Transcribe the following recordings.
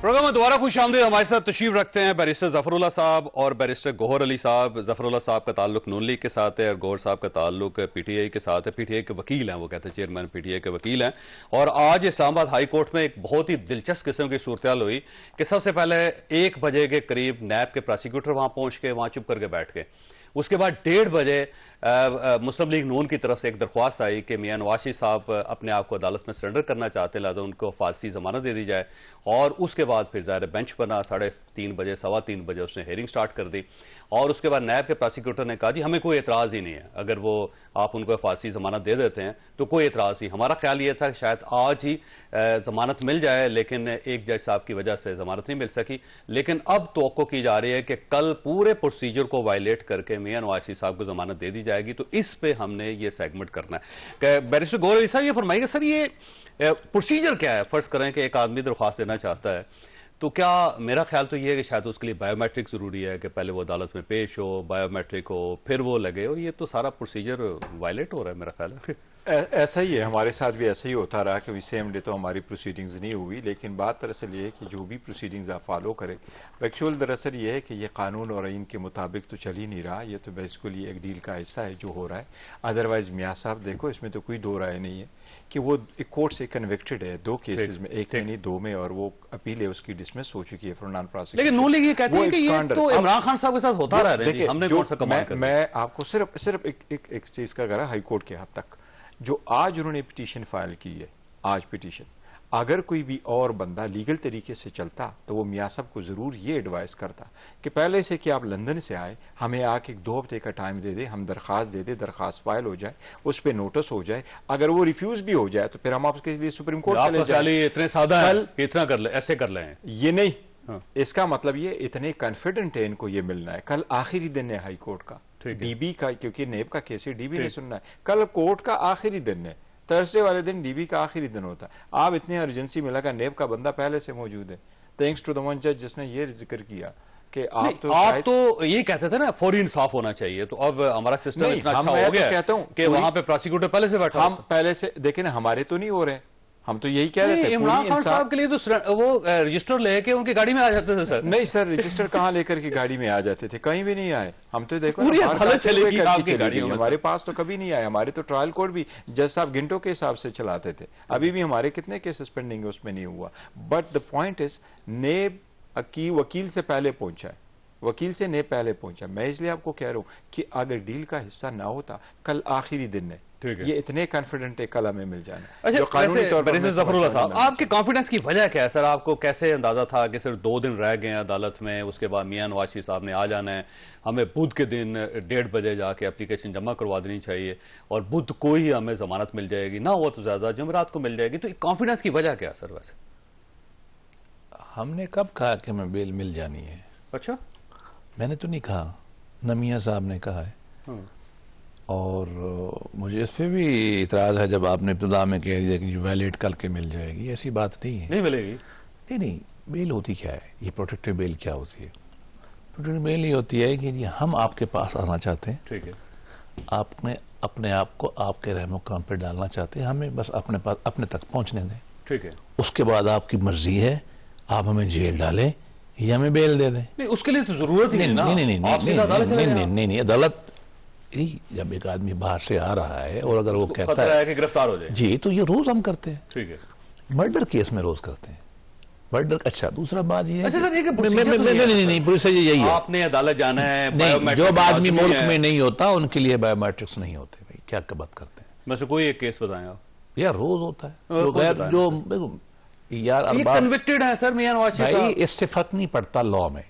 Programme میں دوبارہ خوش آمدید. ہمارے ساتھ تشریف رکھتے ہیں بیرسٹر ظفر اللہ صاحب اور بیرسٹر گوہر علی صاحب. ظفر اللہ صاحب کا تعلق نون لیگ کے ساتھ ہے اور گوہر صاحب کا تعلق پی ٹی آئی کے ساتھ ہے. پی ٹی آئی کے وکیل ہیں, وہ کہتے ہیں چیئرمین پی ٹی آئی کے وکیل ہیں. اور آج اسلام آباد ہائی کورٹ میں ایک بہت ہی دلچسپ قسم کی صورتحال ہوئی کہ سب سے پہلے 1 بجے کے قریب نیب کے پراسیکیوٹر وہاں پہنچ کے وہاں چپ کر کے بیٹھ گئے. اس کے بعد 1:30 بجے مسلم لیگ نون کی طرف سے ایک درخواست آئی کہ میاں نواز شریف صاحب اپنے آپ کو عدالت میں سرنڈر کرنا چاہتے ہیں, لہٰذا ان کو حفاظتی ضمانت دے دی جائے. اور اس کے بعد پھر ظاہر بینچ بنا 3:30 بجے 3:15 بجے اس نے ہیئرنگ سٹارٹ کر دی. اور اس کے بعد نیب کے پراسیکیوٹر نے کہا جی ہمیں کوئی اعتراض ہی نہیں ہے, اگر وہ آپ ان کو حفاظتی ضمانت دے دیتے ہیں تو کوئی اعتراض نہیں. ہمارا خیال یہ تھا کہ شاید آج ہی ضمانت مل جائے, لیکن ایک جج صاحب کی وجہ سے ضمانت نہیں مل سکی. لیکن اب توقع کی جا رہی ہے کہ کل پورے پروسیجر کو وائلیٹ کر کے میاں نواز شریف صاحب کو ضمانت دے دی جائے گی. تو اس پہ ہم نے یہ سیگمنٹ کرنا ہے کہ بیرسٹر گوہر علی صاحب یہ فرمائیں گے سر یہ پروسیجر کیا ہے. فرض کریں کہ ایک آدمی درخواست دینا چاہتا ہے تو کیا, میرا خیال تو یہ ہے کہ شاید اس کے لیے بائیو میٹرک ضروری ہے کہ پہلے وہ عدالت میں پیش ہو, بائیو میٹرک ہو, پھر وہ لگے, اور یہ تو سارا پروسیجر وائلیٹ ہو رہا ہے میرا خیال ہے. ایسا ہی ہے, ہمارے ساتھ بھی ایسا ہی ہوتا رہا کہ سیم ڈے تو ہماری پروسیڈنگز نہیں ہوئی. لیکن بات دراصل یہ ہے کہ جو بھی پروسیڈنگز آپ فالو کریں, ایکچوئل دراصل یہ ہے کہ یہ قانون اور آئین کے مطابق تو چل ہی نہیں رہا. یہ تو بیسیکلی ایک ڈیل کا حصہ ہے جو ہو رہا ہے. ادروائز میاں صاحب دیکھو اس میں تو کوئی دو رائے نہیں ہے کہ وہ ایک کورٹ سے کنوکٹڈ ہے 2 کیسز میں, ایک میں نہیں 2 میں, اور وہ اپیل ہے اس کی ڈسمس ہو چکی ہے فار نان پروسیکیوشن. لیکن نون لیگ یہ کہتے ہیں کہ یہ تو عمران خان صاحب کے ساتھ ہوتا رہا ہے, ہم نے کون سا کمال کر. میں آپ کو صرف ایک چیز کا کرا ہائی کورٹ کے حد تک جو آج انہوں نے پٹیشن فائل کی ہے, آج پٹیشن, اگر کوئی بھی اور بندہ لیگل طریقے سے چلتا تو وہ میاں صاحب کو ضرور یہ ایڈوائز کرتا کہ پہلے سے کہ آپ لندن سے آئے, ہمیں آ کے 2 ہفتے کا ٹائم دے دیں, ہم درخواست دے دیں, درخواست فائل ہو جائے, اس پہ نوٹس ہو جائے, اگر وہ ریفیوز بھی ہو جائے تو پھر ہم آپ کے لیے سپریم کورٹ چلے جائیں. اتنے سادہ ہے کہ اتنا کر لیں, ایسے کر لیں, یہ نہیں, اس کا مطلب یہ اتنے کانفیڈنٹ ہے ان کو یہ ملنا ہے. کل آخری دن ہے ہائی کورٹ کا, ڈی بی کا, کیونکہ نیب کا کیس ہے, ڈی بی نے سننا ہے. کل کورٹ کا آخری دن ہے, تھرسڈے والے دن ڈی بی کا آخری دن ہوتا ہے. آپ اتنی ارجنسی میں لگا, نیب کا بندہ پہلے سے موجود ہے, تھینکس ٹو دا ون جج جس نے یہ ذکر کیا کہ آپ تو یہ کہتے تھے نا فوری انصاف ہونا چاہیے. تو اب ہمارا سسٹم اتنا اچھا ہو گیا کہ وہاں پہ پراسیکیوٹر پہلے سے بیٹھا, ہم پہلے سے دیکھیں نا, ہمارے تو نہیں ہو رہے, ہم تو یہی کہہ رہے تھے. عمران خان صاحب کے لیے تو وہ رجسٹر لے کے ان کی گاڑی میں آ جاتے تھے سر. نہیں سر, رجسٹر کہاں لے کر کے گاڑی میں آ جاتے تھے, کہیں بھی نہیں آئے. ہم تو دیکھو ہمارے پاس تو کبھی نہیں آئے. ہمارے تو ٹرائل کورٹ بھی جج صاحب گھنٹوں کے حساب سے چلاتے تھے. ابھی بھی ہمارے کتنے کیسز پینڈنگ اس میں نہیں ہوا. But the point is NAB کی وکیل سے پہلے پہنچا ہے, وکیل سے نیب پہلے پہنچا. میں اس لیے آپ کو کہہ رہا ہوں کہ اگر ڈیل کا حصہ نہ ہوتا, کل آخری دن ہے, یہ اتنے کانفیڈنٹ ہے کل ہمیں مل جانا. اچھا ظفر اللہ صاحب, آپ کے کانفیڈنس کی وجہ کیا ہے سر؟ آپ کو کیسے اندازہ تھا کہ صرف 2 دن رہ گئے ہیں عدالت میں, اس کے بعد میاں نواز شریف صاحب نے آ جانا ہے, ہمیں بدھ کے دن 1:30 بجے جا کے اپلیکیشن جمع کروا دینی چاہیے اور بدھ کو ہی ہمیں ضمانت مل جائے گی, نہ ہوا تو زیادہ جمعرات کو مل جائے گی. تو کانفیڈنس کی وجہ کیا ہے سر ویسے؟ ہم نے کب کہا کہ ہمیں بیل مل جانی ہے؟ اچھا, میں نے تو نہیں کہا, نمیاں صاحب نے کہا ہے. اور مجھے اس پہ بھی اعتراض ہے جب آپ نے ابتدا میں کہہ دیا کہ ویلیٹ کل کے مل جائے گی. ایسی بات نہیں ہے, نہیں ملے گی. نہیں, بیل ہوتی کیا ہے, یہ پروٹیکٹیو بیل کیا ہوتی ہے؟ پروٹیکٹیو بیل یہ ہوتی ہے کہ جی ہم آپ کے پاس آنا چاہتے ہیں, ٹھیک ہے, آپ نے اپنے آپ کو آپ کے رحم و کرم پہ ڈالنا چاہتے ہیں, ہمیں بس اپنے پاس اپنے تک پہنچنے دیں, ٹھیک ہے. اس کے بعد آپ کی مرضی ہے, آپ ہمیں جیل ڈالیں یا ہمیں بیل دے دیں. نہیں, اس کے لیے تو ضرورت ہی نہیں نا. نہیں, عدالت جب ایک آدمی باہر سے آ رہا ہے اور اگر وہ کہتا ہے کہ گرفتار ہو جائے, جی, تو یہ روز ہم کرتے ہیں. ٹھیک ہے, مرڈر کیس میں روز کرتے ہیں, مرڈر. اچھا, دوسرا بات یہ ہے نہیں, پروسیجر یہی ہے, آپ نے عدالت جانا ہے. جو آدمی ملک میں نہیں ہوتا ان کے لیے بایو میٹرکس نہیں ہوتے. بھائی کیا بات کرتے ہیں؟ میں سے کوئی ایک کیس بتائیں آپ. یار روز ہوتا ہے جو یار کنوکٹڈ ہے سر میاں نواز شریف صاحب. اس سے فرق نہیں پڑتا لاء میں.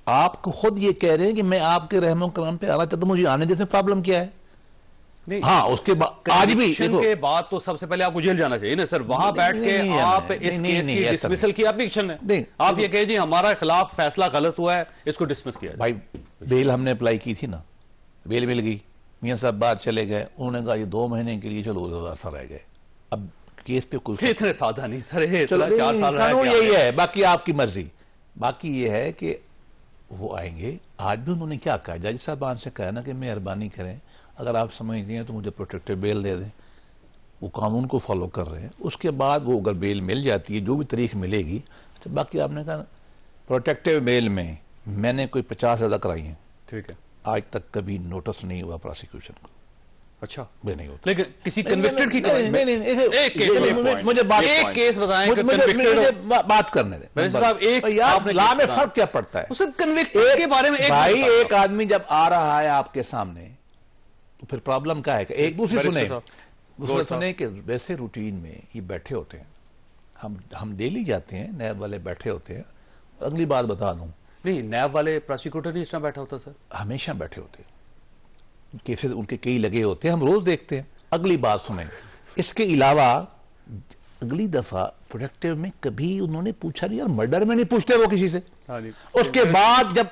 آپ کو خود یہ کہہ رہے ہیں کہ میں آپ کے رحم و کرم پہ آنا چاہتا ہوں, مجھے آنے دیتے, پرابلم کیا ہے؟ ہاں, اس کے بعد آج بھی کے بعد تو سب سے پہلے آپ کو جیل جانا چاہیے نا سر. وہاں بیٹھ کے آپ اس کیس کی ڈسمسل کی اپلیکیشن ہے, آپ یہ کہے جی ہمارا خلاف فیصلہ غلط ہوا ہے, اس کو ڈسمس کیا. بھائی بیل ہم نے اپلائی کی تھی نا, بیل مل گئی, میاں صاحب باہر چلے گئے, انہوں نے کہا یہ 2 مہینے کے لیے چلو 1000 سال رہ گئے. اب کیس پہ کوئی اتنے سادہ نہیں سر, 4 سال قانون یہی ہے, باقی آپ کی مرضی. باقی یہ ہے کہ وہ آئیں گے. آج بھی انہوں نے کیا کہا, جج صاحبان سے کہا نا کہ مہربانی کریں, اگر آپ سمجھتے ہیں تو مجھے پروٹیکٹیو بیل دے دیں. وہ قانون کو فالو کر رہے ہیں. اس کے بعد وہ اگر بیل مل جاتی ہے, جو بھی تاریخ ملے گی, باقی آپ نے کہا پروٹیکٹیو بیل میں میں نے کوئی 50 زیادہ کرائی ہیں، ٹھیک ہے، آج تک کبھی نوٹس نہیں ہوا پروسیکیوشن کو. اچھا نہیں ہوتا. لیکن کسی کنوکٹڈ کی مجھے کیس بتائیں کہ کنوکٹڈ بات کرنے دیں. ویسے صاحب ایک لا میں فرق کیا پڑتا ہے؟ اس کنوکٹڈ کے بارے میں بھائی ایک آدمی جب آ رہا ہے آپ کے سامنے تو پھر پرابلم کیا ہے کہ ایک دوسرے سنیں کہ ویسے روٹین میں یہ بیٹھے ہوتے ہیں، ہم ڈیلی جاتے ہیں، نیب والے بیٹھے ہوتے ہیں. اگلی بات بتا دوں، نہیں نیب والے پروسیکیوٹر نہیں اس طرح بیٹھا ہوتا سر؟ ہمیشہ بیٹھے ہوتے ہیں، کیسز ان کے کئی لگے ہوتے ہیں، ہم روز دیکھتے ہیں. اگلی بات سنیں، اس کے علاوہ اگلی دفعہ پروڈکٹیو میں کبھی انہوں نے پوچھا نہیں، یار مرڈر میں نہیں پوچھتے وہ کسی سے. اس کے بعد جب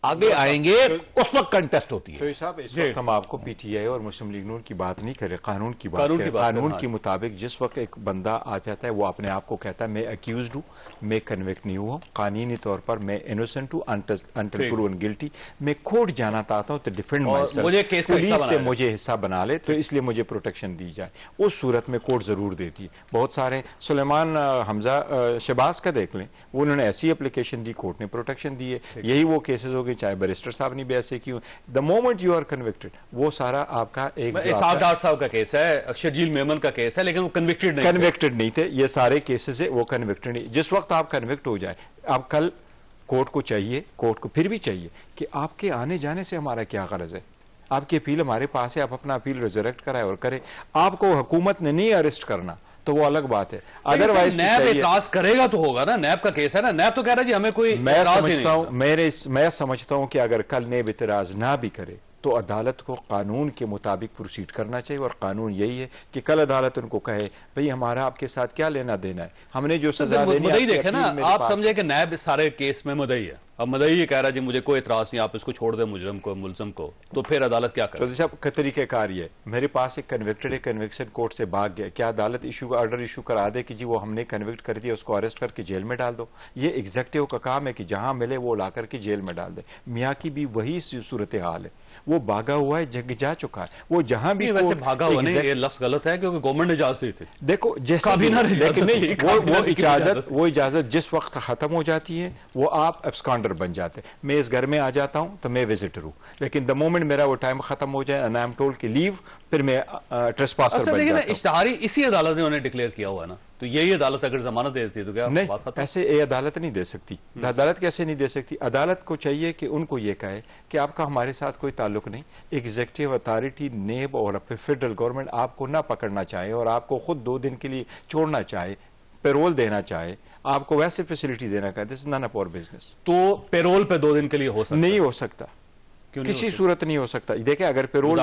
آگے آئیں گے اس وقت کنٹیسٹ ہوتی ہے. صاحب اس وقت ہم آپ کو پی ٹی آئی اور مسلم لیگ نون کی بات نہیں کرے، قانون کی بات کریں. قانون کے مطابق جس وقت ایک بندہ آ جاتا ہے وہ اپنے آپ کو کہتا ہے میں اکیوزڈ ہوں، میں کنوکٹ نہیں ہوا، قانونی طور پر میں انوسنٹ ہوں انٹل پروون گلٹی. میں کورٹ جانا چاہتا ہوں تو ڈیفینڈ مائی سیلف، پولیس سے مجھے حصہ بنا لے تو اس لیے مجھے پروٹیکشن دی جائے. اس صورت میں کورٹ ضرور دیتی ہے. بہت سارے سلیمان حمزہ شہباز کا دیکھ لیں، وہ انہوں نے ایسی اپلیکیشن دی، کورٹ نے پروٹیکشن دی ہے. یہی وہ کیسز ہو گئے چاہے بیرسٹر صاحب نے بھی ایسے کیوں. The moment you are connected وہ سارا آپ کا ایک اسحاق ڈار صاحب کا کیس ہے، شرجیل میمن کا کیس ہے، لیکن وہ کنوکٹڈ نہیں تھے. یہ سارے کیسز ہے وہ کنوکٹڈ نہیں. جس وقت آپ کنوکٹ ہو جائے، اب کل کورٹ کو چاہیے، کورٹ کو پھر بھی چاہیے کہ آپ کے آنے جانے سے ہمارا کیا غرض ہے. آپ کی اپیل ہمارے پاس ہے، آپ اپنا اپیل ریزریکٹ کرائے اور کرے. آپ کو حکومت نے نہیں اریسٹ کرنا تو وہ الگ بات ہے. ادروائز نیب اعتراض کرے گا تو ہوگا نا، نیب کا کیس ہے نا، نیب تو کہہ رہا ہے جی ہمیں کوئی اعتراض ہی نہیں. میں سمجھتا ہوں کہ اگر کل نیب اعتراض نہ بھی کرے تو عدالت کو قانون کے مطابق پروسیڈ کرنا چاہیے. اور قانون یہی ہے کہ کل عدالت ان کو کہے بھئی ہمارا آپ کے ساتھ کیا لینا دینا ہے، ہم نے جو سزا دینی ہے. مدعی دیکھیں نا، آپ سمجھے کہ نیب سارے کیس میں مدعی ہے. اب مدعی یہ کہہ رہا ہے جی مجھے کوئی اعتراض نہیں، آپ اس کو چھوڑ دیں مجرم کو، ملزم کو، تو پھر عدالت کیا کرے؟ چودھری صاحب کا طریقہ کار یہ ہے، میرے پاس ایک کنوکٹڈ ہے، کنوکشن کورٹ سے بھاگ گیا، کیا عدالت آرڈر ایشو کرا دے کہ جی وہ ہم نے کنوکٹ کر دیا، اس کو اریسٹ کر کے جیل میں ڈال دو؟ یہ ایگزیکٹو کا کام ہے کہ جہاں ملے وہ لا کر کے جیل میں ڈال دے. میاں کی بھی وہی صورتحال ہے، وہ بھاگا ہوا ہے، جگ جا چکا ہے. وہ جہاں بھی ویسے بھاگا ہوا نہیں، یہ لفظ غلط ہے کیونکہ گورنمنٹ نے اجازت دی تھی. دیکھو جیسے وہ اجازت جس وقت ختم ہو جاتی ہے وہ آپ ایبسکانڈر بن جاتے ہیں. میں اس گھر میں آ جاتا ہوں تو میں وزٹر ہوں، لیکن دا مومنٹ میرا وہ ٹائم ختم ہو جائے and I am told کہ لیو، پھر میں ٹریسپاسر بن جاتا ہوں. اشتہاری اسی عدالت نے انہیں ڈکلیئر کیا ہوا نا، تو یہی عدالت اگر ضمانت دے دیتی تو کیا بات ختم؟ ایسے یہ عدالت نہیں دے سکتی. عدالت کیسے نہیں دے سکتی؟ عدالت کو چاہیے کہ ان کو یہ کہے کہ آپ کا ہمارے ساتھ کوئی تعلق نہیں. ایگزیکٹو اتھارٹی نیب اور فیڈرل گورنمنٹ آپ کو نہ پکڑنا چاہے اور آپ کو خود 2 دن کے لیے چھوڑنا چاہے، پیرول دینا چاہے، آپ کو ویسے فیسلٹی دینا چاہے، دس از نان آف آور بزنس. تو پیرول پہ 2 دن کے لیے ہو سکتا نہیں ہو سکتا، کسی صورت نہیں ہو سکتا. دیکھیں اگر پیرول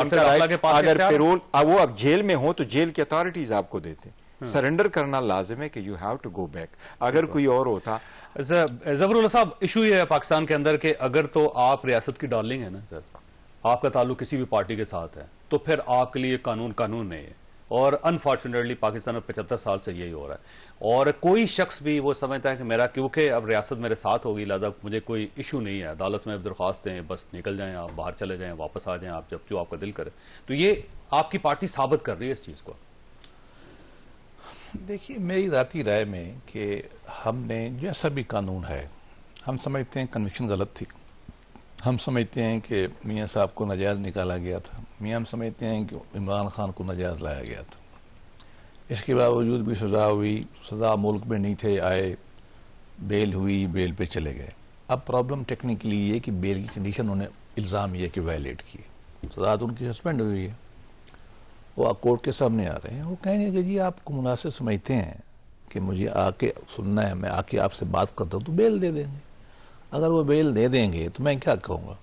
وہ اب جیل میں ہو تو جیل کی اتھارٹیز آپ کو دیتے. سرنڈر کرنا لازم ہے کہ you have to go back. اگر کوئی اور ہوتا. ظفر اللہ صاحب، ایشو یہ ہے پاکستان کے اندر کہ اگر تو آپ ریاست کی ڈارلنگ ہے نا سر، آپ کا تعلق کسی بھی پارٹی کے ساتھ ہے، تو پھر آپ کے لیے قانون نہیں ہے. اور انفارچونیٹلی پاکستان میں 75 سال سے یہی ہو رہا ہے. اور کوئی شخص بھی وہ سمجھتا ہے کہ میرا کیونکہ اب ریاست میرے ساتھ ہوگی لہذا مجھے کوئی ایشو نہیں ہے، عدالت میں درخواست دیں، بس نکل جائیں، آپ باہر چلے جائیں، واپس آ جائیں، آپ جب جو آپ کا دل کرے. تو یہ آپ کی پارٹی ثابت کر رہی ہے اس چیز کو. دیکھیے میری ذاتی رائے میں کہ ہم نے جیسا بھی قانون ہے، ہم سمجھتے ہیں کنوکشن غلط تھی، ہم سمجھتے ہیں کہ میاں صاحب کو ناجائز نکالا گیا تھا، ہم سمجھتے ہیں کہ عمران خان کو ناجائز لایا گیا تھا. اس کے باوجود بھی سزا ہوئی، سزا ملک میں نہیں تھے، آئے، بیل ہوئی، بیل پہ چلے گئے. اب پرابلم ٹیکنیکلی یہ کہ بیل کی کنڈیشن انہوں نے الزام یہ کہ وائلیٹ کی، سزا تو ان کی سسپینڈ ہوئی ہے. وہ کورٹ کے سامنے آ رہے ہیں، وہ کہیں گے کہ جی آپ کو مناسب سمجھتے ہیں کہ مجھے آ کے سننا ہے، میں آ کے آپ سے بات کرتا ہوں تو بیل دے دیں گے. اگر وہ بیل دے دیں گے تو میں کیا کہوں گا؟